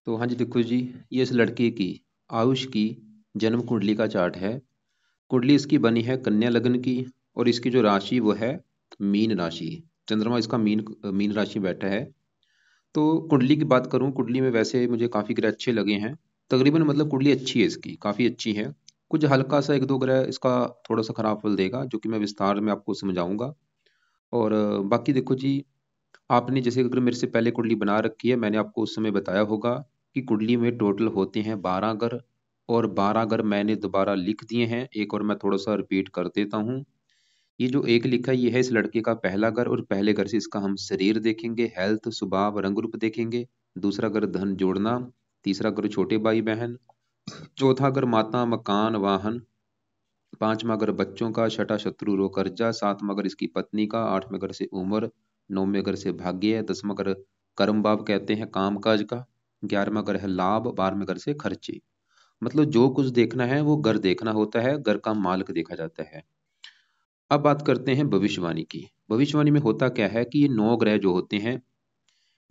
तो हाँ जी, देखो जी, ये इस लड़के की आयुष की जन्म कुंडली का चार्ट है। कुंडली इसकी बनी है कन्या लग्न की और इसकी जो राशि वो है मीन राशि। चंद्रमा इसका मीन मीन राशि में बैठा है। तो कुंडली की बात करूं, कुंडली में वैसे मुझे काफ़ी ग्रह अच्छे लगे हैं। तकरीबन मतलब कुंडली अच्छी है, इसकी काफ़ी अच्छी है। कुछ हल्का सा एक दो ग्रह इसका थोड़ा सा खराब फल देगा, जो कि मैं विस्तार में आपको समझाऊंगा। और बाकी देखो जी, आपने जैसे अगर मेरे से पहले कुंडली बना रखी है, मैंने आपको उस समय बताया होगा कि कुंडली में टोटल होते हैं 12 घर। और 12 घर मैंने दोबारा लिख दिए हैं, एक और मैं थोड़ा सा रिपीट कर देता हूँ। ये जो एक लिखा है, ये है इस लड़के का पहला घर, और पहले घर से इसका हम शरीर देखेंगे, हेल्थ, स्वभाव, रंग रूप देखेंगे। दूसरा घर धन जोड़ना। तीसरा घर छोटे भाई बहन। चौथा घर माता, मकान, वाहन। पांचवा घर बच्चों का। छठा शत्रु रो कर्जा। सातवां घर इसकी पत्नी का। आठवें घर से उम्र। नौवें घर से भाग्य। दसवां घर कर्म भाव कहते हैं काम काज का। 11वां घर है लाभ। 12वें घर से खर्चे। मतलब जो कुछ देखना है वो घर देखना होता है, घर का मालिक देखा जाता है। अब बात करते हैं भविष्यवाणी की। भविष्यवाणी में होता क्या है कि ये 9 ग्रह जो होते हैं,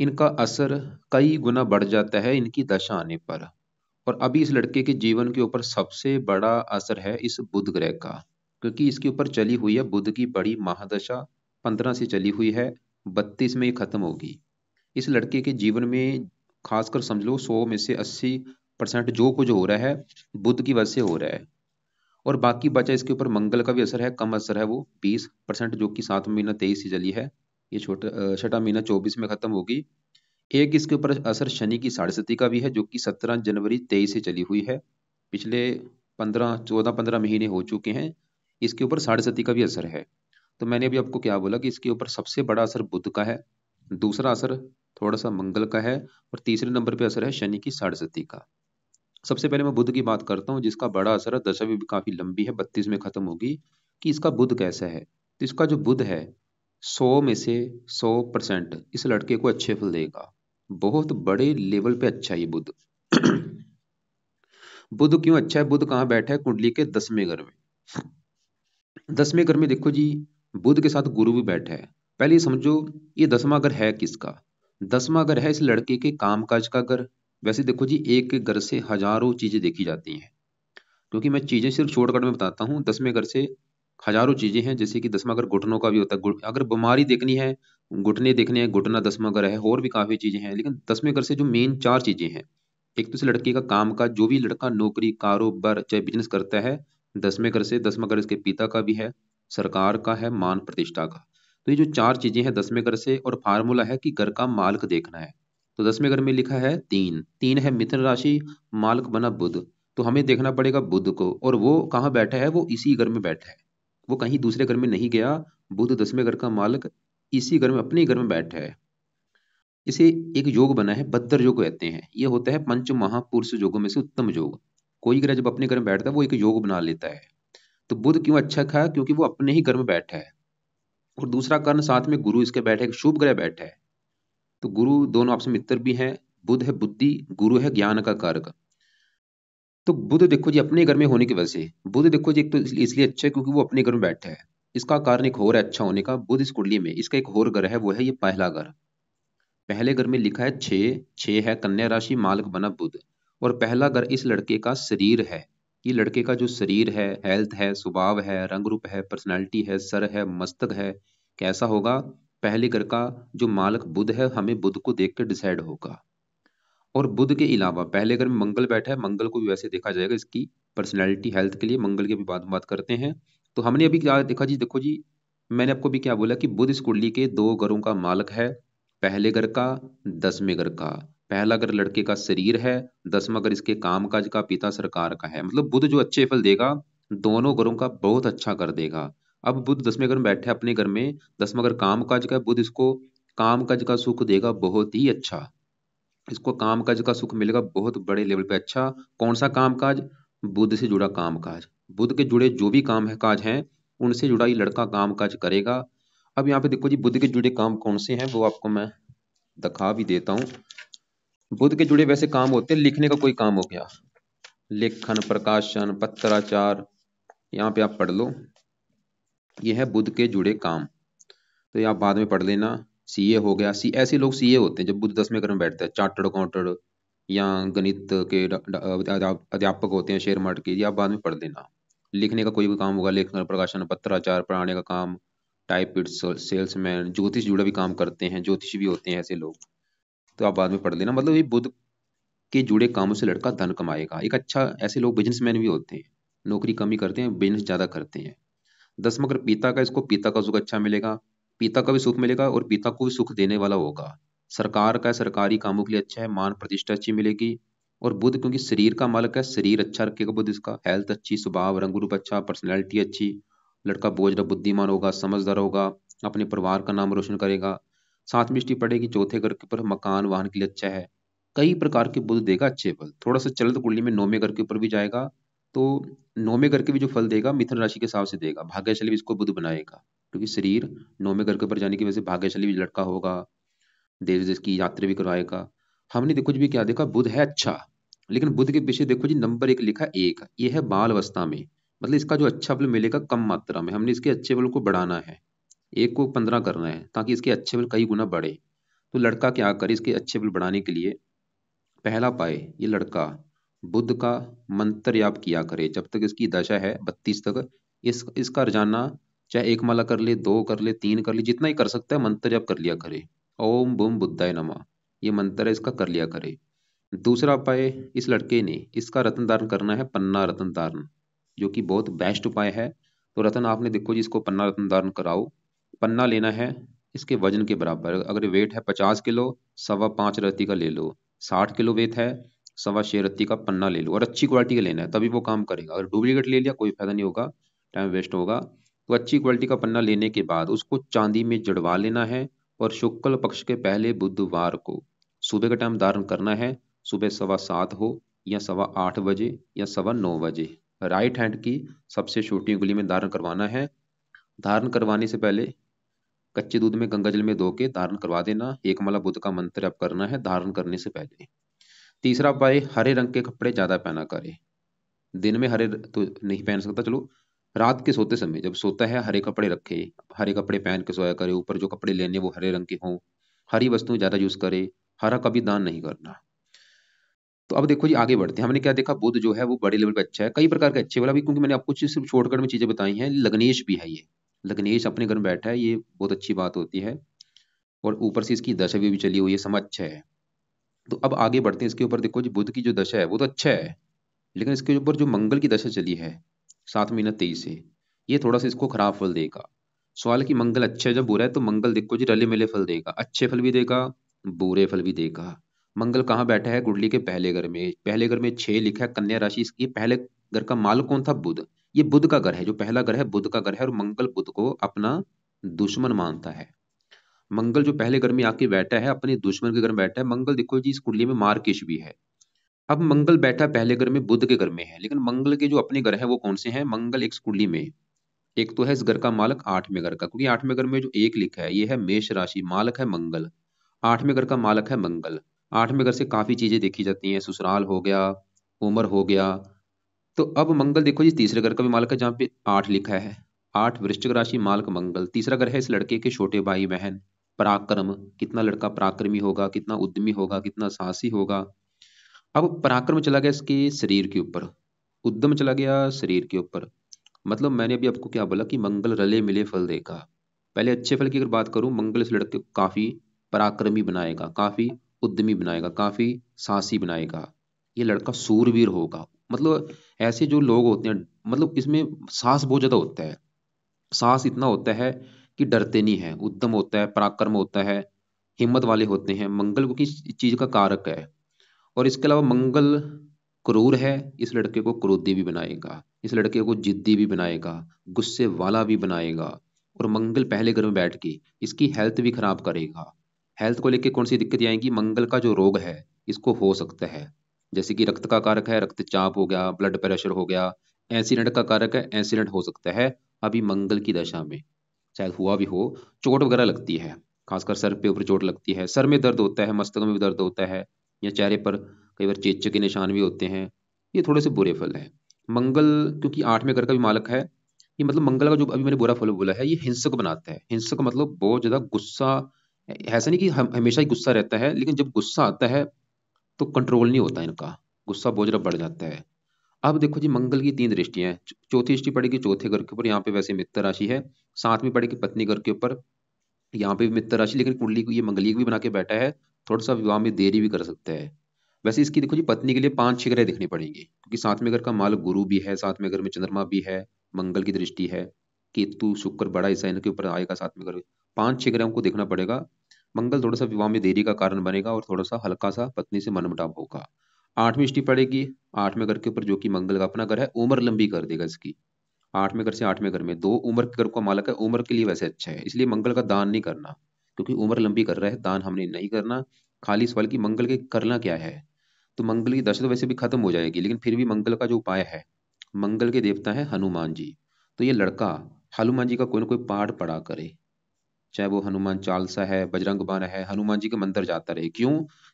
इनका असर कई गुना बढ़ जाता है इनकी दशा आने पर। और अभी इस लड़के के जीवन के ऊपर सबसे बड़ा असर है इस बुध ग्रह का, क्योंकि इसके ऊपर चली हुई है बुध की बड़ी महादशा। 15 से चली हुई है, 32 में ये खत्म होगी। इस लड़के के जीवन में खासकर समझ लो 100 में से 80% जो कुछ हो रहा है बुध की वजह से हो रहा है। और बाकी बचा इसके ऊपर मंगल का भी असर है, कम असर है वो 20%, जो कि 7 महीना 23 से चली है। ये छठा महीना 24 में खत्म होगी। एक इसके ऊपर असर शनि की साढ़े का भी है, जो कि 17 जनवरी 23 से चली हुई है। पिछले 15 महीने हो चुके हैं। इसके ऊपर साढ़े का भी असर है। तो मैंने अभी आपको क्या बोला कि इसके ऊपर सबसे बड़ा असर बुध का है, दूसरा असर थोड़ा सा मंगल का है, और तीसरे नंबर पे असर है शनि की साढ़े का। सबसे पहले मैं बुध की बात करता हूँ, जिसका बड़ा असर है, दशा भी काफी लंबी है, 32 में खत्म होगी। कि इसका बुध कैसा है, तो इसका जो बुध है 100 में से 100% इस लड़के को अच्छे फल देगा। बहुत बड़े लेवल पे अच्छा है ये बुध। बुध क्यों अच्छा है, बुध कहाँ बैठा है कुंडली के 10वें घर में। 10वें घर में देखो जी, बुध के साथ गुरु भी बैठा है। पहले ये समझो, ये 10वां घर है किसका। 10वां घर है इस लड़के के कामकाज का घर। वैसे देखो जी, एक एक घर से हजारों चीजें देखी जाती हैं, क्योंकि मैं चीजें सिर्फ शॉर्टकट में बताता हूँ। 10वें घर से हजारों चीजें हैं, जैसे कि 10वां घर घुटनों का भी होता है। अगर बीमारी देखनी है, घुटने देखने हैं, घुटना 10वां घर है। और भी काफी चीजें हैं, लेकिन 10वें घर से जो मेन 4 चीजें हैं। एक तो इस लड़के का काम का, जो भी लड़का नौकरी कारोबार चाहे बिजनेस करता है, 10वें घर से। 10वां घर इसके पिता का भी है, सरकार का है, मान प्रतिष्ठा का। तो ये जो 4 चीजें हैं 10वें घर से, और फार्मूला है कि घर का मालिक देखना है। तो 10वें घर में लिखा है 3 3 है मिथुन राशि, मालिक बना बुध। तो हमें देखना पड़ेगा बुध को, और वो कहाँ बैठा है, वो इसी घर में बैठा है, वो कहीं दूसरे घर में नहीं गया। बुध 10वें घर का मालिक इसी घर में, अपने ही घर में बैठा है। इसे एक योग बना है, बद्दर योग कहते हैं। ये होता है पंच महापुरुष योगों में से उत्तम योग। कोई ग्रह जब अपने घर में बैठता है वो एक योग बना लेता है। तो बुध क्यों अच्छा था, क्योंकि वो अपने ही घर में बैठा है। और दूसरा कारण, साथ में गुरु इसके बैठे, एक शुभ ग्रह बैठा है। तो गुरु दोनों आपस में मित्र भी हैं। बुध है बुद्धि, गुरु है ज्ञान का कारक। तो बुध देखो जी, अपने घर में होने की वजह से बुध देखो जी, एक तो इसलिए अच्छा है क्योंकि वो अपने घर में बैठा है। इसका कारण एक और है अच्छा होने का, बुध इस कुंडली में इसका एक और घर है, वो है ये पहला घर। पहले घर में लिखा है 6 6 है कन्या राशि, मालिक बना बुध। और पहला घर इस लड़के का शरीर है। ये लड़के का जो शरीर है, हेल्थ है, स्वभाव है, रंग रूप है, पर्सनैलिटी है, सर है, मस्तक है, कैसा होगा। पहले घर का जो मालिक बुध है, हमें बुध को देख कर डिसाइड होगा। और बुध के अलावा पहले घर में मंगल बैठा है, मंगल को भी वैसे देखा जाएगा इसकी पर्सनैलिटी हेल्थ के लिए। मंगल की भी बात करते हैं। तो हमने अभी क्या देखा जी, देखो जी, मैंने आपको भी क्या बोला कि बुध इस कुंडली के 2 घरों का मालिक है, पहले घर का, 10वें घर का। पहला घर लड़के का शरीर है, 10वां घर इसके कामकाज का, पिता सरकार का है। मतलब बुध जो अच्छे फल देगा, दोनों घरों का बहुत अच्छा कर देगा। अब बुध 10वें घर में बैठे अपने घर में, 10वां घर कामकाज का, बुध इसको कामकाज का सुख देगा बहुत ही अच्छा। इसको कामकाज का सुख मिलेगा बहुत बड़े लेवल पे। अच्छा, कौन सा कामकाज, बुध से जुड़ा कामकाज। बुध के जुड़े जो भी काम है काज हैं, उनसे जुड़ा ये लड़का कामकाज करेगा। अब यहाँ पे देखो जी, बुध के जुड़े काम कौन से हैं वो आपको मैं दिखा भी देता हूँ। बुध के जुड़े वैसे काम होते हैं, लिखने का कोई काम हो गया, लेखन, प्रकाशन, पत्राचार, यहाँ पे आप पढ़ लो। ये है बुध के जुड़े काम। तो ये आप बाद में पढ़ लेना। सीए हो गया, सी ऐसे लोग सीए होते हैं जब बुध 10वें घर में बैठता है, चार्टर्ड अकाउंटेंट, या गणित के अध्यापक होते हैं शेयर मार्केट के, ये आप बाद में पढ़ लेना। लिखने का कोई भी काम होगा, लेखन, प्रकाशन, पत्राचार पढ़ाने का काम, टाइपिस्ट, सेल्समैन, ज्योतिष जुड़ा भी काम करते हैं, ज्योतिष भी होते हैं ऐसे लोग, तो आप बाद में पढ़ लेना। मतलब ये बुध के जुड़े कामों से लड़का धन कमाएगा। एक अच्छा, ऐसे लोग बिजनेसमैन भी होते हैं, नौकरी कम ही करते हैं, बिजनेस ज्यादा करते हैं। 10 मकर पिता का, इसको पिता का सुख अच्छा मिलेगा, पिता का भी सुख मिलेगा और पिता को भी सुख देने वाला होगा। सरकार का, सरकारी कामों के लिए अच्छा है, मान प्रतिष्ठा अच्छी मिलेगी। और बुध क्योंकि शरीर का मालक है, शरीर अच्छा रखेगा बुध, इसका हेल्थ अच्छी, स्वभाव रंग रूप अच्छा, पर्सनैलिटी अच्छी, लड़का बोझ बुद्धिमान होगा, समझदार होगा, अपने परिवार का नाम रोशन करेगा। सातवीं दृष्टि पड़ेगी चौथे घर के ऊपर, मकान वाहन के लिए अच्छा है। कई प्रकार के बुध देगा अच्छे फल। थोड़ा सा चल तो कुंडली में नौवें घर के ऊपर भी जाएगा, तो नौवें घर के भी जो फल देगा मिथुन राशि के हिसाब से देगा, भाग्यशाली भी इसको बुध बनाएगा, क्योंकि शरीर नौवें घर के ऊपर जाने की वजह से भाग्यशाली भी लड़का होगा, देश देश की यात्रा भी करवाएगा। हमने देखो जी भी क्या देखा, बुध है अच्छा, लेकिन बुध के पीछे देखो जी नंबर एक लिखा एक, ये है बाल अवस्था में, मतलब इसका जो अच्छा फल मिलेगा कम मात्रा में, हमने इसके अच्छे फल को बढ़ाना है, एक को 15 करना है ताकि इसके अच्छे फल कई गुना बढ़े। तो लड़का क्या करे इसके अच्छे फल बढ़ाने के लिए, पहला पाए ये लड़का बुध का मंत्र जाप किया करे जब तक इसकी दशा है 32 तक। इसका रोजाना चाहे एक माला कर ले, दो कर ले, तीन कर ले, जितना ही कर सकता है मंत्र जाप कर लिया करे। ओम बुम बुद्धाय नमः, ये मंत्र है इसका, कर लिया करे। दूसरा उपाय, इस लड़के ने इसका रत्न धारण करना है, पन्ना रत्न धारण, जो कि बहुत बेस्ट उपाय है। तो रत्न आपने देखो जी, इसको पन्ना रत्न धारण कराओ। पन्ना लेना है इसके वजन के बराबर, अगर वेट है 50 किलो, 5.25 रत्ती का ले लो। 60 किलो वेट है, 6.25 रत्ती का पन्ना ले लो, और अच्छी क्वालिटी का लेना है तभी वो काम करेगा। अगर डुप्लीकेट ले लिया कोई फायदा नहीं होगा, टाइम वेस्ट होगा। तो अच्छी क्वालिटी का पन्ना लेने के बाद उसको चांदी में जड़वा लेना है, और शुक्ल पक्ष के पहले बुधवार को सुबह का टाइम धारण करना है। सुबह 7:15 हो, या 8:15 बजे, या 9:15 बजे, राइट हैंड की सबसे छोटी उंगली में धारण करवाना है। धारण करवाने से पहले कच्चे दूध में गंगा जल में धो के धारण करवा देना। एक माला बुध का मंत्र जप करना है धारण करने से पहले। तीसरा उपाय, हरे रंग के कपड़े ज्यादा पहना करे। दिन में हरे तो नहीं पहन सकता, चलो रात के सोते समय जब सोता है हरे कपड़े रखे, हरे कपड़े पहन के सोया करे, ऊपर जो कपड़े लेने वो हरे रंग के हों, हरी वस्तुएं ज्यादा यूज करे, हरा कभी दान नहीं करना। तो अब देखो जी आगे बढ़ते हैं। हमने क्या देखा, बुध जो है वो बड़े लेवल पे अच्छा है, कई प्रकार के अच्छे वाला भी, क्योंकि मैंने आपको सिर्फ शॉर्टकट में चीजें बताई हैं। लग्नेश भी है ये, लग्नेश अपने घर में बैठा है, ये बहुत अच्छी बात होती है। और ऊपर से इसकी दशा भी चली हुई है, समय अच्छा है। तो अब आगे बढ़ते हैं इसके ऊपर। देखो जी बुध की जो दशा है वो तो अच्छा है, लेकिन इसके ऊपर जो मंगल की दशा चली है 7 महीना 23 से, ये थोड़ा सा इसको खराब फल देगा। सवाल है कि मंगल अच्छा है जब बुरा है, तो मंगल देखो जी रले मिले फल देगा, अच्छे फल भी देगा, बुरे फल भी देगा। मंगल कहाँ बैठा है, कुंडली के पहले घर में, पहले घर में 6 लिखा है, कन्या राशि इसकी। पहले घर का मालक कौन था, बुध। ये बुध का घर है, जो पहला घर है बुध का घर है, और मंगल बुध को अपना दुश्मन मानता है। मंगल जो पहले घर में आके बैठा है, अपने दुश्मन के घर में बैठा है। मंगल देखो जी इस कुंडली में मार्केश भी है। अब मंगल बैठा पहले घर में बुध के घर में है, लेकिन मंगल के जो अपने घर है वो कौन से हैं, मंगल एक कुंडली में, एक तो है इस घर का मालक 8वें घर का, क्योंकि 8वें घर में जो एक लिखा है ये है मेष राशि, मालक है मंगल। 8वें घर का मालक है मंगल। 8वें घर से काफी चीजें देखी जाती हैं, ससुराल हो गया, उम्र हो गया। तो अब मंगल देखो जी तीसरे घर का भी मालक है, जहाँ पे 8 लिखा है। 8 वृश्चिक राशि, मालक मंगल। तीसरा घर है इस लड़के के छोटे भाई बहन, पराक्रम, कितना लड़का पराक्रमी होगा, कितना उद्यमी होगा, कितना साहसी होगा। अब पराक्रम चला गया इसके शरीर के ऊपर, उद्यम चला गया शरीर के ऊपर। मतलब मैंने अभी आपको क्या बोला कि मंगल रले मिले फल देगा। पहले अच्छे फल की अगर बात करूं, मंगल इस लड़के को काफी पराक्रमी बनाएगा, काफी उद्यमी बनाएगा, काफी साहसी बनाएगा। ये लड़का सूरवीर होगा। मतलब ऐसे जो लोग होते हैं, मतलब इसमें साहस बहुत ज्यादा होता है, साहस इतना होता है कि डरते नहीं है, उद्यम होता है, पराक्रम होता है, हिम्मत वाले होते हैं। मंगल को किस चीज का कारक है। और इसके अलावा मंगल क्रूर है, इस लड़के को क्रोधी भी बनाएगा, इस लड़के को जिद्दी भी बनाएगा, गुस्से वाला भी बनाएगा। और मंगल पहले घर में बैठ के इसकी हेल्थ भी खराब करेगा। हेल्थ को लेके कौन सी दिक्कत आएगी, मंगल का जो रोग है इसको हो सकता है, जैसे कि रक्त का कारक है, रक्तचाप हो गया, ब्लड प्रेशर हो गया। एक्सीडेंट का कारक है, एक्सीडेंट हो सकता है अभी मंगल की दशा में, शायद हुआ भी हो। चोट वगैरह लगती है, खासकर सर पे ऊपर चोट लगती है, सर में दर्द होता है, मस्तक में भी दर्द होता है, या चेहरे पर कई बार चेचक के निशान भी होते हैं। ये थोड़े से बुरे फल है। मंगल क्योंकि 8वें घर का भी मालक है, ये मतलब मंगल का जो अभी मैंने बुरा फल बोला है, ये हिंसक बनाता है। हिंसक मतलब बहुत ज्यादा गुस्सा, ऐसा नहीं कि हमेशा ही गुस्सा रहता है, लेकिन जब गुस्सा आता है तो कंट्रोल नहीं होता इनका, गुस्सा बहुत ज़्यादा बढ़ जाता है। अब देखो जी, मंगल की 3 दृष्टियाँ हैं। चौथी दृष्टि पड़ेगी चौथे घर के ऊपर, यहाँ पे वैसे मित्र राशि है। 7वीं पड़ेगी पत्नी घर के ऊपर, यहाँ पे भी मित्र राशि, लेकिन कुंडली को ये मंगलीक भी बना के बैठा है, थोड़ा-सा विवाह में देरी भी कर सकता है। वैसे इसकी देखो जी, पत्नी के लिए 5-6 ग्रह देखने पड़ेंगे, क्योंकि 7वें घर का मालक गुरु भी है, 7वें घर में चंद्रमा भी है, मंगल की दृष्टि है, केतु, शुक्र बड़ा हिस्सा इनके ऊपर आएगा 7वें घर में। 5-6 ग्रहों को देखना पड़ेगा। मंगल थोड़ा-सा विवाह में देरी का कारण बनेगा और थोड़ा-सा हल्का-सा पत्नी से मनमुटाव होगा। 8वीं दृष्टि पड़ेगी 8वें घर के ऊपर, जो कि मंगल का अपना घर है, उम्र लंबी कर देगा इसकी। 8वें घर से 8वें घर में 2 उम्र के घर का मालक है, उम्र के लिए वैसे अच्छा है, इसलिए मंगल का दान नहीं करना, क्योंकि उम्र लंबी कर रहा है, दान हमने नहीं करना। खाली सवाल कि मंगल के करना क्या है? तो मंगल की दशा तो वैसे भी खत्म हो जाएगी, लेकिन फिर भी मंगल का जो उपाय है, मंगल के देवता है हनुमान जी। तो ये लड़का हनुमान जी का कोई ना कोई पाठ पढ़ा करे, चाहे वो हनुमान चालीसा है, बजरंग बाण है, हनुमान जी के मंदिर जाता रहे। क्यों?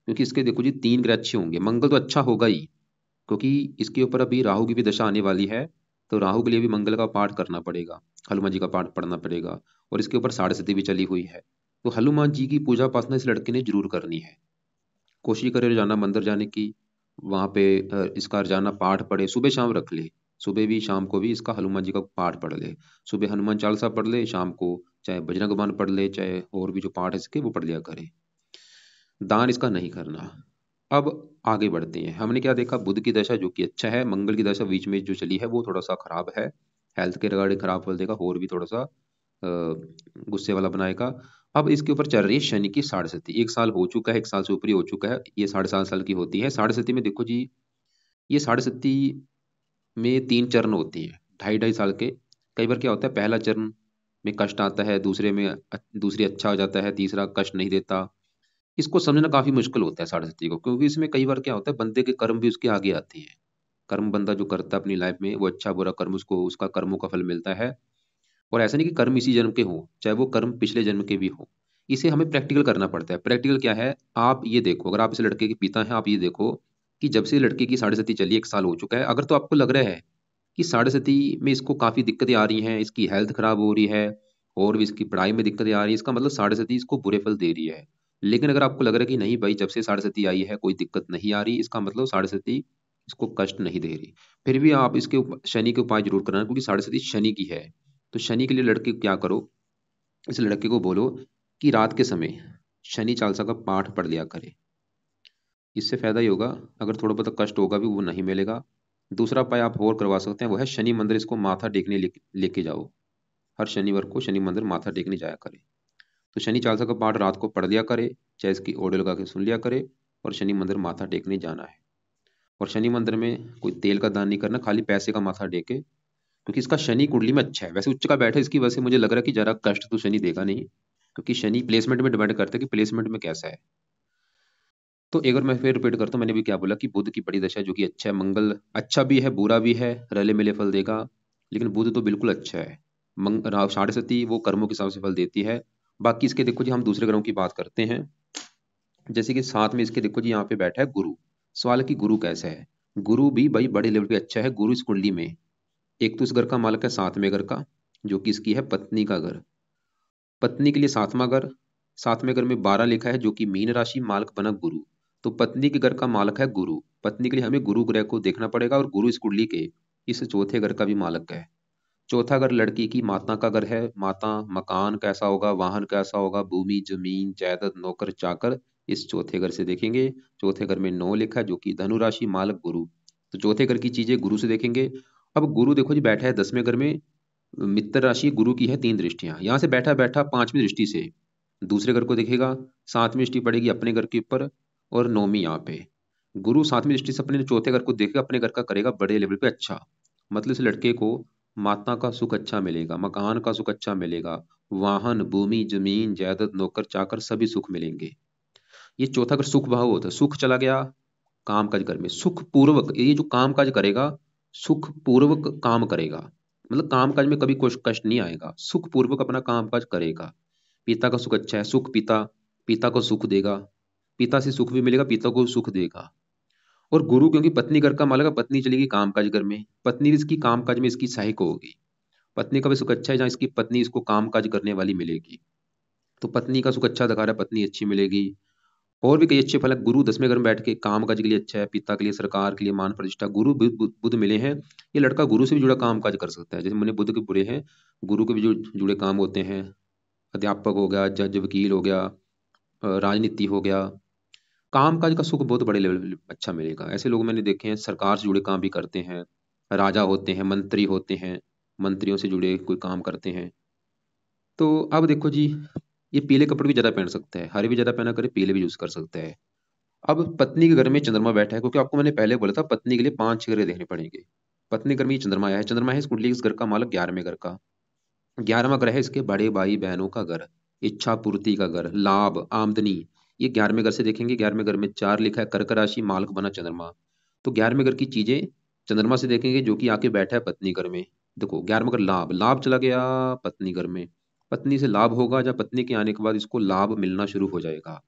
क्योंकि इसके देखो जी 3 ग्रह अच्छे होंगे, मंगल तो अच्छा होगा ही, क्योंकि इसके ऊपर अभी राहु की भी दशा आने वाली है, तो राहु के लिए भी मंगल का पाठ करना पड़ेगा, हनुमान जी का पाठ पढ़ना पड़ेगा, और इसके ऊपर साढ़े सती भी चली हुई है। तो हनुमान जी की पूजा उपासना इस लड़के ने जरूर करनी है। कोशिश करे रोजाना मंदिर जाने की, वहाँ पे इसका रोजाना पाठ पढ़े, सुबह शाम रख ले, सुबह भी शाम को भी इसका हनुमान जी का पाठ पढ़ ले। सुबह हनुमान चालीसा पढ़ ले, शाम को चाहे बजरंग बाण पढ़ ले, चाहे और भी जो पाठ है इसके वो पढ़ लिया करे। दान इसका नहीं करना। अब आगे बढ़ते हैं। हमने क्या देखा, बुध की दशा जो कि अच्छा है, मंगल की दशा बीच में जो चली है वो थोड़ा सा खराब है, हेल्थ के रिगार्डिंग खराब फल देगा, और भी थोड़ा सा गुस्से वाला बनाएगा। अब इसके ऊपर चल रही है शनि की साढ़े 1 साल हो चुका है, 1 साल से ऊपर ही हो चुका है, ये 7.5 साल की होती है। साढ़े में देखो जी, ये साढ़े में 3 चरण होती हैं, 2.5 2.5 साल के। कई बार क्या होता है, पहला चरण में कष्ट आता है, दूसरे में दूसरी अच्छा हो जाता है, तीसरा कष्ट नहीं देता। इसको समझना काफी मुश्किल होता है साढ़े को, क्योंकि इसमें कई बार क्या होता है, बंदे के कर्म भी उसके आगे आती है। कर्म बंदा जो करता है अपनी लाइफ में, वो अच्छा बुरा कर्म उसको उसका कर्मों का फल मिलता है। और ऐसा नहीं कि कर्म इसी जन्म के हों, चाहे वो कर्म पिछले जन्म के भी हों, इसे हमें प्रैक्टिकल करना पड़ता है। प्रैक्टिकल क्या है, आप ये देखो, अगर आप इस लड़के के पिता हैं, आप ये देखो कि जब से लड़के की साढ़े चली, 1 साल हो चुका है, अगर तो आपको लग रहा है कि साढ़े में इसको काफी दिक्कतें आ रही हैं, इसकी हेल्थ खराब हो रही है, और भी इसकी पढ़ाई में दिक्कतें आ रही है, इसका मतलब साढ़े इसको बुरे फल दे रही है। लेकिन अगर आपको लग रहा है कि नहीं भाई, जब से साढ़े आई है कोई दिक्कत नहीं आ रही, इसका मतलब साढ़े इसको कष्ट नहीं दे रही, फिर भी आप इसके शनि के उपाय जरूर कराना, क्योंकि साढ़े शनि की है। तो शनि के लिए लड़के को क्या करो, इस लड़के को बोलो कि रात के समय शनि चालीसा का पाठ पढ़ लिया करे, इससे फायदा ही होगा। अगर थोड़ा बहुत कष्ट होगा भी वो नहीं मिलेगा। दूसरा उपाय आप और करवा सकते हैं, वो है शनि मंदिर इसको माथा टेकने लेके जाओ। हर शनिवार को शनि मंदिर माथा टेकने जाया करे। तो शनि चालीसा का पाठ रात को पढ़ लिया करे, चाहे इसकी ऑडियो लगा के सुन लिया करे, और शनि मंदिर माथा टेकने जाना है। और शनि मंदिर में कोई तेल का दान नहीं करना, खाली पैसे का माथा टेके, क्योंकि इसका शनि कुंडली में अच्छा है, वैसे उच्च का बैठा है, इसकी वजह से मुझे लग रहा है कि जरा कष्ट तो शनि देगा नहीं, क्योंकि शनि प्लेसमेंट में डिपेंड करता है कि प्लेसमेंट में कैसा है। तो एक बार मैं फिर रिपीट करता हूँ, मैंने भी क्या बोला कि बुध की बड़ी दशा जो कि अच्छा है, मंगल अच्छा भी है बुरा भी है, रले मिले फल देगा, लेकिन बुध तो बिल्कुल अच्छा है। साढ़े वो कर्मों के हिसाब से फल देती है। बाकी इसके देखो जी, हम दूसरे ग्रहों की बात करते हैं। जैसे कि साथ में इसके देखो जी, यहाँ पे बैठा है गुरु। सवाल है कि गुरु कैसा है। गुरु भी भाई बड़े लेवल पे अच्छा है। गुरु इस कुंडली में, एक तो इस घर का मालक है 7वें घर का, जो कि इसकी है पत्नी का घर। पत्नी के लिए 7वां घर, 7वें घर में 12 लिखा है, जो कि मीन राशि, मालक बना गुरु। तो पत्नी के घर का मालक है गुरु, पत्नी के लिए हमें गुरु ग्रह को देखना पड़ेगा, और गुरु इस कुंडली के इस चौथे घर का भी मालक है। चौथा घर लड़की की माता का घर है। माता, मकान कैसा होगा, वाहन कैसा होगा, भूमि जमीन जायदाद नौकर चाकर, इस चौथे घर से देखेंगे। चौथे घर में 9 लिखा है, जो कि धनु राशि, मालक गुरु। तो चौथे घर की चीजें गुरु से देखेंगे। अब गुरु देखो जी बैठा है 10वें घर में, मित्र राशि गुरु की है 3 दृष्टियां, यहां से बैठा बैठा 5वीं दृष्टि से दूसरे घर को देखेगा। 7वीं दृष्टि पड़ेगी अपने घर के ऊपर, और 9वीं यहाँ पे। गुरु 7वीं दृष्टि से अपने चौथे घर को देखेगा, अपने घर का करेगा बड़े लेवल पे अच्छा। मतलब इस लड़के को माता का सुख अच्छा मिलेगा, मकान का सुख अच्छा मिलेगा, वाहन भूमि जमीन जायदाद नौकर चाकर सभी सुख मिलेंगे। ये चौथा घर सुख भाव होता है, सुख चला गया काम काज घर में, सुख पूर्वक ये जो काम काज करेगा, सुख पूर्वक काम करेगा, मतलब काम काज में कभी कुछ कष्ट नहीं आएगा, सुख पूर्वक अपना काम काज करेगा। पिता का सुख अच्छा है, सुख पिता, पिता को सुख देगा, पिता से सुख भी मिलेगा, पिता को सुख देगा। और गुरु क्योंकि पत्नी घर का मालक है, पत्नी चलेगी काम काज घर में, पत्नी इसकी काम काज में इसकी सहायक होगी। पत्नी का भी सुख अच्छा है, जहाँ इसकी पत्नी इसको काम काज करने वाली मिलेगी। तो पत्नी का सुख अच्छा दिखा रहा है, पत्नी अच्छी मिलेगी। और भी कई अच्छे फल है। गुरु 10वें घर में बैठ के काम काज के लिए अच्छा है, पिता के लिए, सरकार के लिए, मान प्रतिष्ठा। गुरु बुध मिले हैं, ये लड़का गुरु से भी जुड़ा काम काज कर सकता है। जैसे मैंने बुध के बुरे हैं, गुरु के भी जो जुड़े काम होते हैं, अध्यापक हो गया, जज वकील हो गया, राजनीति हो गया, काम काज का सुख बहुत बड़े लेवल पे अच्छा मिलेगा। ऐसे लोग मैंने देखे हैं सरकार से जुड़े काम भी करते हैं, राजा होते हैं, मंत्री होते हैं, मंत्रियों से जुड़े कोई काम करते हैं। तो अब देखो जी, ये पीले कपड़े भी ज्यादा पहन सकता है, हरे भी ज्यादा पहना करे, पीले भी यूज कर सकता है। अब पत्नी के घर में चंद्रमा बैठा है, क्योंकि आपको मैंने पहले बोला था पत्नी के लिए 5-6 ग्रह देखने पड़ेंगे। पत्नी घर में ये चंद्रमा आया है, चंद्रमा है इस कुंडली इस घर का मालक 11वें घर का। 11वां ग्रह है इसके बड़े भाई बहनों का घर, इच्छा पूर्ति का घर, लाभ आमदनी। ये 11वें घर से देखेंगे, 11वें घर में 4 लिखा है, कर्क राशि मालक बना चंद्रमा। तो 11वें घर की चीजें चंद्रमा से देखेंगे, जो कि आके बैठा है पत्नी घर में। देखो 11वां घर लाभ, लाभ चला गया पत्नी घर में, पत्नी से लाभ होगा, जहाँ पत्नी के आने के बाद इसको लाभ मिलना शुरू हो जाएगा।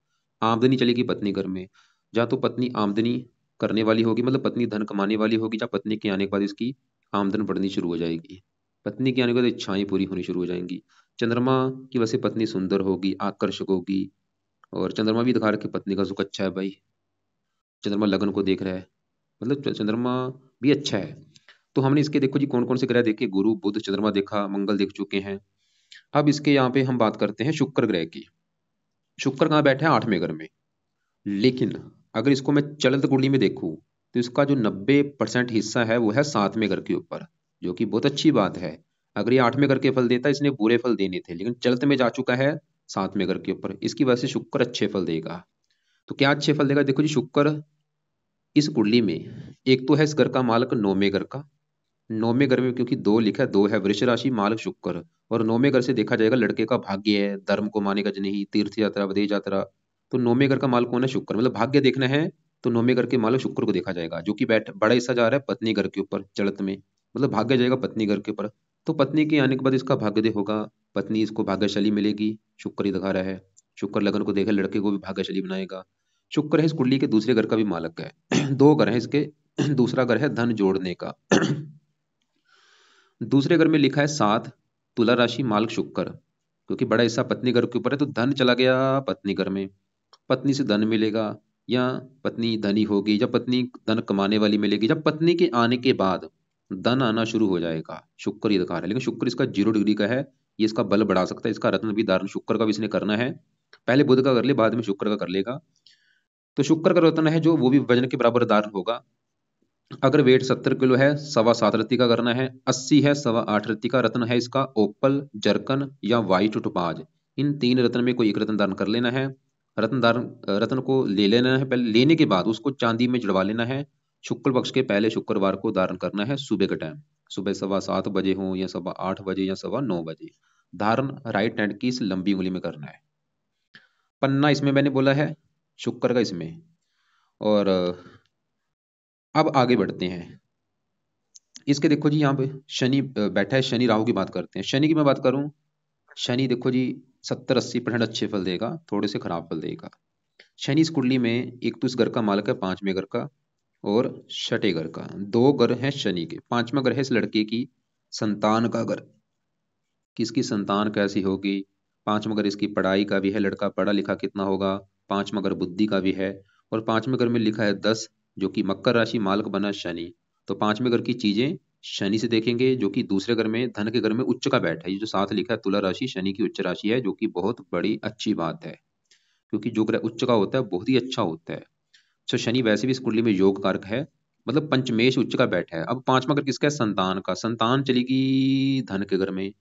आमदनी चलेगी पत्नी घर में, जहाँ तो पत्नी आमदनी करने वाली होगी, मतलब पत्नी धन कमाने वाली होगी, जहाँ पत्नी के आने के बाद इसकी आमदन बढ़नी शुरू हो जाएगी। पत्नी के आने के बाद इच्छाएं पूरी होनी शुरू हो जाएंगी। चंद्रमा की वजह से पत्नी सुंदर होगी, आकर्षक होगी। और चंद्रमा भी दिखा रहा है कि पत्नी का सुख अच्छा है भाई, चंद्रमा लगन को देख रहा है, मतलब चंद्रमा भी अच्छा है। तो हमने इसके देखो जी कौन कौन से ग्रह देखे, गुरु बुध चंद्रमा देखा, मंगल देख चुके हैं। अब इसके यहाँ पे हम बात करते हैं शुक्र ग्रह की। शुक्र कहाँ बैठा है? 8वें घर में। लेकिन अगर इसको मैं चलित कुंडली में देखूं, तो इसका जो 90% हिस्सा है वो है 7वें घर के ऊपर, जो कि बहुत अच्छी बात है। अगर ये 8वें घर के फल देता, इसने बुरे फल देने थे, लेकिन चलित में जा चुका है 7वें घर के ऊपर, इसकी वजह से शुक्र अच्छे फल देगा। तो क्या अच्छे फल देगा? देखो जी, शुक्र इस कुंडली में एक तो है इस घर का मालक 9वें घर का। 9वें घर में क्योंकि 2 लिखा है, 2 है वृष राशि मालक शुक्र। और 9वें घर से देखा जाएगा लड़के का भाग्य है, धर्म को मानेगा कि नहीं, तीर्थ यात्रा, विदेश यात्रा। तो 9वें घर का मालक कौन है? शुक्र, मतलब भाग्य देखना है तो 9वें घर के मालक शुक्र को देखा जाएगा, जो कि बैठ बड़ा हिस्सा जा रहा है पत्नी घर के ऊपर चड़त में, मतलब भाग्य जाएगा पत्नी घर के ऊपर। तो पत्नी के आने के बाद इसका भाग्य होगा, पत्नी इसको भाग्यशाली मिलेगी, शुक्र ही दिखा रहा है। शुक्र लगन को देखे लड़के को भी भाग्यशाली बनाएगा। शुक्र है इस कुंडली के दूसरे घर का भी मालक है। 2 घर है इसके। दूसरा घर है धन जोड़ने का। दूसरे घर में लिखा है 7, तुला राशि मालक शुक्र, क्योंकि बड़ा हिस्सा पत्नी घर के ऊपर है, तो धन चला गया पत्नी घर में, पत्नी से धन मिलेगा, या पत्नी धनी होगी, जब पत्नी धन कमाने वाली मिलेगी, जब पत्नी के आने के बाद धन आना शुरू हो जाएगा। शुक्र ये दिखा रहा है, लेकिन शुक्र इसका 0 डिग्री का है, ये इसका बल बढ़ा सकता है, इसका रत्न भी धारण शुक्र का भी इसने करना है। पहले बुध का कर ले, बाद में शुक्र का कर लेगा। तो शुक्र का रत्न है जो, वो भी वजन के बराबर धारण होगा। अगर वेट 70 किलो है, 7.25 रत्ती का करना है, 80 है, 8.25 रत्ती का रत्न है इसका, ओपल, जरकन या व्हाइट टोपाज। इन 3 रत्न में कोई एक रत्न धारण कर लेना है। रत्न धारण, रत्न को ले लेना है, पहले लेने के बाद उसको चांदी में जड़वा लेना है। शुक्ल पक्ष के पहले शुक्रवार को धारण करना है सुबह के टाइम, सुबह 7:15 बजे हो या 8:15 बजे या 9:15 बजे। धारण राइट हैंड की इस लंबी उंगली में करना है। पन्ना इसमें मैंने बोला है शुक्र का इसमें। और अब आगे बढ़ते हैं। इसके देखो जी यहाँ पे शनि बैठा है, शनि राहु की बात करते हैं। शनि की मैं बात करूं, शनि देखो जी 70-80% अच्छे फल देगा, थोड़े से खराब फल देगा। शनि इस कुंडली में एक तो इस घर का मालक है 5वें घर का, और 6ठे घर का। 2 घर हैं शनि के। 5वां घर है इस लड़के की संतान का घर, किसकी संतान कैसी होगी। 5वां घर इसकी पढ़ाई का भी है, लड़का पढ़ा लिखा कितना होगा। 5वां घर बुद्धि का भी है। और 5वें घर में लिखा है 10, जो कि मकर राशि मालक बना शनि। तो 5वें घर की चीजें शनि से देखेंगे, जो कि दूसरे घर में धन के घर में उच्च का बैठा है। ये जो साथ लिखा है तुला राशि शनि की उच्च राशि है, जो कि बहुत बड़ी अच्छी बात है, क्योंकि जो ग्रह उच्च का होता है बहुत ही अच्छा होता है। तो शनि वैसे भी इस कुंडली में योग कारक है, मतलब पंचमेश उच्च का बैठा है। अब 5वां घर किसका है? संतान का। संतान चलेगी धन के घर में।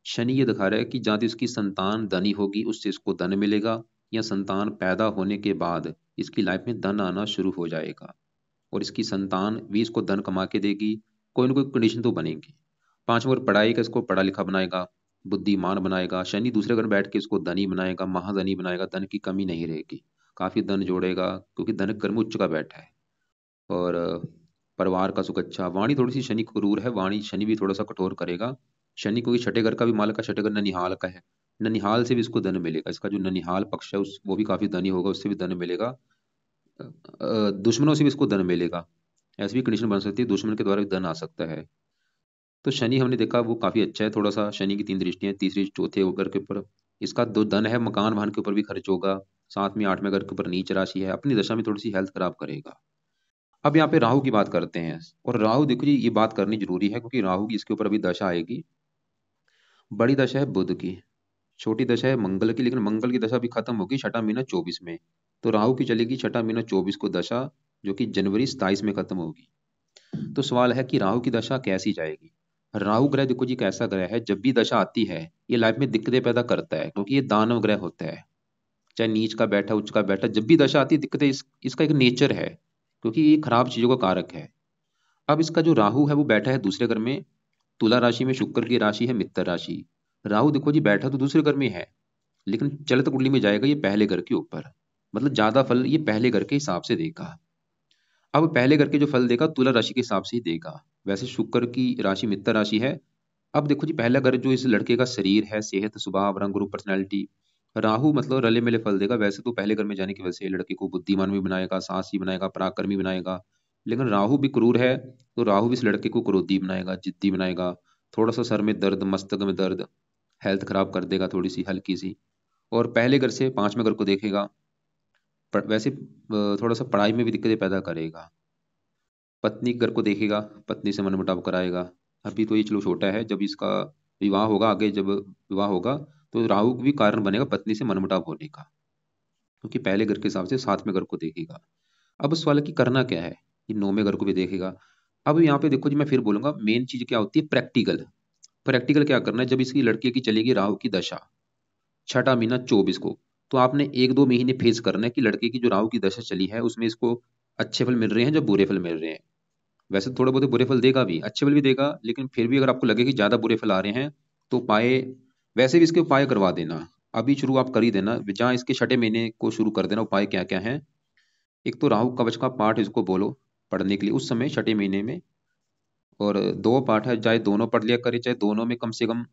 शनि ये दिखा रहा है कि जहाँ इसकी संतान धनी होगी उससे इसको धन मिलेगा, या संतान पैदा होने के बाद इसकी लाइफ में धन आना शुरू हो जाएगा, और इसकी संतान भी इसको धन कमा के देगी। कोई ना कोई कंडीशन तो बनेगी। 5वां घर पढ़ाई का, इसको पढ़ा लिखा बनाएगा, बुद्धिमान बनाएगा। शनि दूसरे घर में बैठ के इसको धनी बनाएगा, महाधनी बनाएगा, धन की कमी नहीं रहेगी, काफी धन जोड़ेगा, क्योंकि धन के घर में उच्च का बैठा है। और परिवार का सुख अच्छा। वाणी थोड़ी सी शनि क्रूर है, वाणी शनि भी थोड़ा सा कठोर करेगा। शनि को 6ठे घर का भी मालक है, 6ठे घर ननिहाल का है। ननिहाल से भी इसको धन मिलेगा, इसका जो ननिहाल पक्ष है उस वो भी काफी धनी होगा, उससे भी धन मिलेगा। दुश्मनों से भी इसको धन मिलेगा, ऐसी भी कंडीशन बन सकती है, दुश्मन के द्वारा भी धन आ सकता है। तो शनि हमने देखा वो काफी अच्छा है। थोड़ा सा शनि की 3 दृष्टियां, तीसरी चौथे घर के ऊपर इसका दो धन है, मकान वाहन के ऊपर भी खर्च होगा। साथ में 8वें घर के ऊपर नीच राशि है, अपनी दशा में थोड़ी सी हेल्थ खराब करेगा। अब यहाँ पे राहु की बात करते हैं, और राहु देखो जी ये बात करनी जरूरी है क्योंकि राहु की इसके ऊपर अभी दशा आएगी। बड़ी दशा है बुध की, छोटी दशा है मंगल की, लेकिन मंगल की दशा भी खत्म होगी छठा महीना 24 में। तो राहु की चलेगी छठा महीना 24 को दशा, जो कि जनवरी 27 में खत्म होगी। तो सवाल है कि राहु की दशा कैसी जाएगी। राहु ग्रह देखो जी कैसा ग्रह है, जब भी दशा आती है ये लाइफ में दिक्कतें पैदा करता है, क्योंकि ये दानव ग्रह होता है। चाहे नीच का बैठा उच्च का बैठा, जब भी दशा आती है दिक्कतें, इसका एक नेचर है, क्योंकि ये खराब चीजों का कारक है। अब इसका जो राहु है वो बैठा है दूसरे घर में, तुला राशि में, शुक्र की राशि है मित्र राशि। राहु देखो जी बैठा तो दूसरे घर में है, लेकिन चलित कुंडली में जाएगा ये पहले घर के ऊपर, मतलब ज्यादा फल ये पहले घर के हिसाब से देगा। अब पहले घर के जो फल देगा तुला राशि के हिसाब से ही देगा। वैसे शुक्र की राशि मित्र राशि है। अब देखो जी पहला घर जो इस लड़के का शरीर है, सेहत, स्वभाव, रंग रूप, पर्सनैलिटी, राहु मतलब रले मिले फल देगा। वैसे तो पहले घर में जाने की वजह से लड़के को बुद्धिमान भी बनाएगा, साहसी बनाएगा, पराक्रमी बनाएगा, लेकिन राहु भी क्रूर है, तो राहु भी इस लड़के को क्रोधी बनाएगा, जिद्दी बनाएगा। थोड़ा सा सर में दर्द, मस्तक में दर्द, हेल्थ खराब कर देगा थोड़ी सी हल्की सी। और पहले घर से 5वें घर को देखेगा, वैसे थोड़ा सा पढ़ाई में भी दिक्कतें पैदा करेगा। पत्नी घर को देखेगा, पत्नी से मनमुटाव कराएगा। अभी तो ये चलो छोटा है, जब इसका विवाह होगा, आगे जब विवाह होगा तो राहु भी कारण बनेगा पत्नी से मनमुटाव होने का, क्योंकि पहले घर के हिसाब से 7वें घर को देखेगा। अब उस वाले की करना क्या है, ये 9वें घर को भी देखेगा। अब यहाँ पे देखो जी मैं फिर बोलूंगा, मेन चीज क्या होती है, प्रैक्टिकल। प्रैक्टिकल क्या करना है, जब इसकी लड़के की चलेगी राहु की दशा छठा महीना 24 को, तो आपने 1-2 महीने फेस करना है कि लड़के की जो राहु की दशा चली है उसमें इसको अच्छे फल मिल रहे हैं, जब बुरे फल मिल रहे हैं। वैसे थोड़े बहुत बुरे फल देगा भी, अच्छे फल भी देगा, लेकिन फिर भी अगर आपको लगे कि ज्यादा बुरे फल आ रहे हैं तो उपाय, वैसे भी इसके उपाय करवा देना। अभी शुरू आप कर ही देना, जहाँ इसके छठे महीने को शुरू कर देना। उपाय क्या क्या है, एक तो राहु कवच का पाठ इसको बोलो पढ़ने के लिए उस समय छठे महीने में। और 2 पाठ है, चाहे दोनों पढ़ लिया करे, चाहे दोनों में कम से कम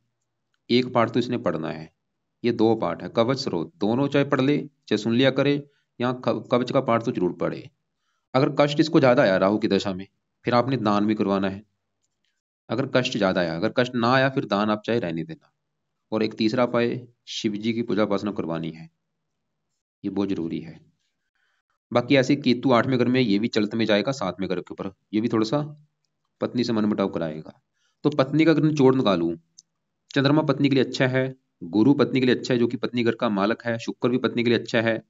एक पाठ तो इसने पढ़ना है। ये 2 पाठ है कवच स्रोत, दोनों चाहे पढ़ ले चाहे सुन लिया करे, यहाँ कवच का पाठ तो जरूर पढ़े। अगर कष्ट इसको ज्यादा आया राहु की दशा में, फिर आपने दान भी करवाना है। अगर कष्ट ज्यादा आया, अगर कष्ट ना आया फिर दान आप चाहे रहने देना। और एक तीसरा उपाय, शिव जी की पूजा उपासना करवानी है, ये बहुत जरूरी है। बाकी ऐसे केतु 8वें घर में, ये भी चलते में जाएगा 7वें घर के ऊपर, ये भी थोड़ा सा पत्नी से मनमुटाव कराएगा। तो पत्नी का अगर निचोड़ निकालूं, चंद्रमा पत्नी के लिए अच्छा है, गुरु पत्नी के लिए अच्छा है जो कि पत्नी घर का मालक है, शुक्र भी पत्नी के लिए अच्छा है।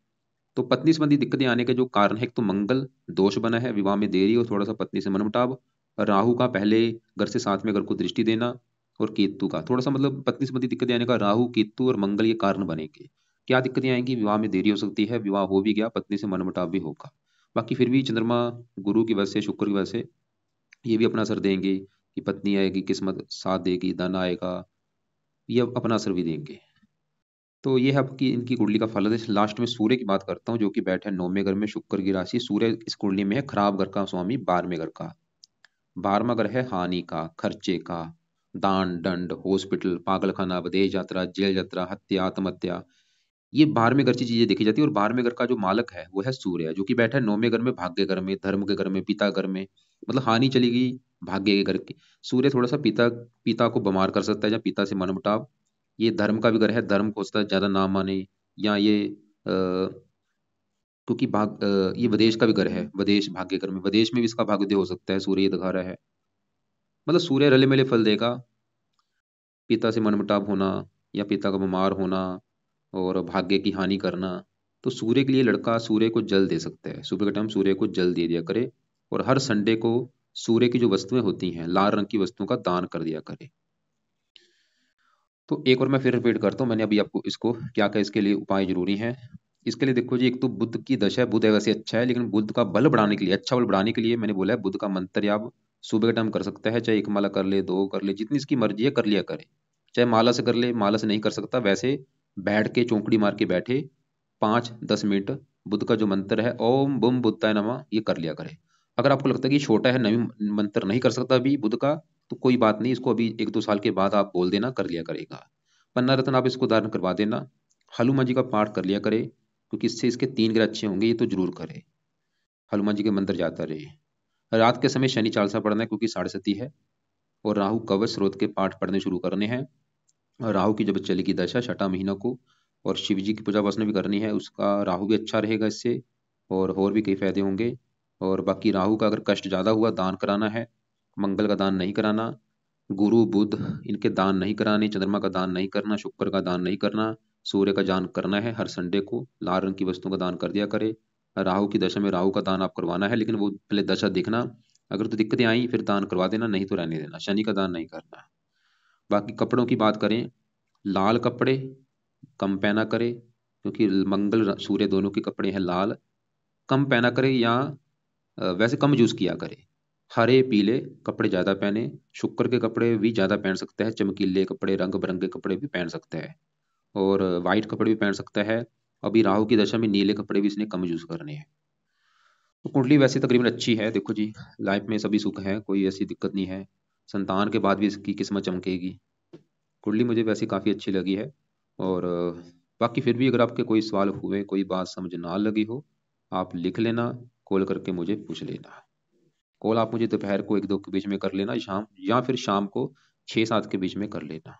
तो पत्नी संबंधी दिक्कतें आने के जो कारण है, एक तो मंगल दोष बना है, विवाह में देरी और थोड़ा सा पत्नी से मनमुटाव, राहु का पहले घर से 7वें घर को दृष्टि देना, और केतु का थोड़ा सा मतलब पत्नी संबंधी दिक्कतें आने का, राहु केतु और मंगल ये कारण बनेंगे। क्या दिक्कतें आएंगी, विवाह में देरी हो सकती है, विवाह हो भी गया पत्नी से मनमुटाव भी होगा। बाकी फिर भी चंद्रमा गुरु की वजह से, शुक्र की वजह से ये भी अपना असर देंगे, कि पत्नी आएगी, किस्मत साथ देगी, धन आएगा, ये अपना असर भी देंगे। तो ये है आपकी इनकी कुंडली का फल है। लास्ट में सूर्य की बात करता हूँ, जो कि बैठे 9वें घर में, शुक्र की राशि, सूर्य इस कुंडली में है खराब घर का स्वामी, 12वें घर का। 12वां घर है हानि का, खर्चे का, दान दंड, हॉस्पिटल, पागलखाना, विदेश यात्रा, जेल यात्रा, हत्या, आत्महत्या, ये 12वें घर की चीजें देखी जाती है। और 12वें घर का जो मालक है वो है सूर्य, जो कि बैठा है 9वें घर में, भाग्य घर में, धर्म के घर में, पिता घर में। मतलब हानि चलेगी भाग्य के घर की। सूर्य थोड़ा सा पिता पिता को बीमार कर सकता है, या पिता से मनमुटाव। ये धर्म का भी घर है, धर्म को होता है ज्यादा ना माने, या ये क्योंकि ये विदेश का भी घर है, विदेश भाग्य घर में, विदेश में भी इसका भाग्योदय हो सकता है, सूर्य ये दिखा रहा है। मतलब सूर्य रले मिले फल देगा, पिता से मनमुटाव होना, या पिता का बीमार होना, और भाग्य की हानि करना। तो सूर्य के लिए लड़का सूर्य को जल दे सकता है, सुबह के टाइम सूर्य को जल दे दिया करे, और हर संडे को सूर्य की जो वस्तुएं होती हैं लाल रंग की वस्तुओं का दान कर दिया करे। तो एक और मैं फिर रिपीट करता हूँ, मैंने अभी आपको इसको क्या क्या इसके लिए उपाय जरूरी हैं। इसके लिए देखो जी, एक तो बुध की दशा है, बुध है वैसे अच्छा है, लेकिन बुध का बल बढ़ाने के लिए, अच्छा बल बढ़ाने के लिए मैंने बोला है बुध का मंत्र आप सुबह के टाइम कर सकता है, चाहे 1 माला कर ले, 2 कर ले, जितनी इसकी मर्जी है कर लिया करे। चाहे माला से कर ले, माला से नहीं कर सकता वैसे बैठ के चौंकड़ी मार के बैठे 5-10 मिनट बुध का जो मंत्र है, ओम बुम बुद्धाय नमः, ये कर लिया करे। अगर आपको लगता है कि छोटा है, नवी मंत्र नहीं कर सकता अभी बुध का, तो कोई बात नहीं, इसको अभी 1-2 साल के बाद आप बोल देना, कर लिया करेगा। पन्ना रत्न आप इसको धारण करवा देना। हनुमान जी का पाठ कर लिया करे, क्योंकि इससे इसके 3 ग्रह अच्छे होंगे, ये तो जरूर करे। हनुमान जी के मंदिर जाता रहे। रात के समय शनि चालीसा पढ़ना है, क्योंकि 6:30 है। और राहु कवच स्रोत के पाठ पढ़ने शुरू करने हैं। और राहु की जब चलेगी दशा छठा महीना को, और शिव जी की पूजा उपासना भी करनी है, उसका राहु भी अच्छा रहेगा इससे, और भी कई फायदे होंगे। और बाकी राहु का अगर कष्ट ज़्यादा हुआ दान कराना है, मंगल का दान नहीं कराना, गुरु बुध इनके दान नहीं कराने, चंद्रमा का दान नहीं करना, शुक्र का दान नहीं करना, सूर्य का दान करना है हर संडे को, लाल रंग की वस्तुओं का दान कर दिया करे। राहु की दशा में राहु का दान आप करवाना है, लेकिन वो पहले दशा देखना, अगर तो दिक्कतें आई फिर दान करवा देना, नहीं तो रहने देना, शनि का दान नहीं करना। बाकी कपड़ों की बात करें, लाल कपड़े कम पहना करे, क्योंकि मंगल सूर्य दोनों के कपड़े हैं लाल, कम पहना करे, या वैसे कम यूज किया करे। हरे पीले कपड़े ज्यादा पहने, शुक्र के कपड़े भी ज्यादा पहन सकता है, चमकीले कपड़े रंग बिरंगे कपड़े भी पहन सकता है, और वाइट कपड़े भी पहन सकता है। अभी राहु की दशा में नीले कपड़े भी इसने कम यूज करने हैं। तो कुंडली वैसे तकरीबन अच्छी है, देखो जी, लाइफ में सभी सुख है, कोई ऐसी दिक्कत नहीं है, संतान के बाद भी इसकी किस्मत चमकेगी। कुंडली मुझे वैसे काफ़ी अच्छी लगी है। और बाकी फिर भी अगर आपके कोई सवाल हुए, कोई बात समझ ना लगी हो, आप लिख लेना, कॉल करके मुझे पूछ लेना। कॉल आप मुझे दोपहर को 1-2 के बीच में कर लेना, शाम या फिर शाम को 6-7 के बीच में कर लेना।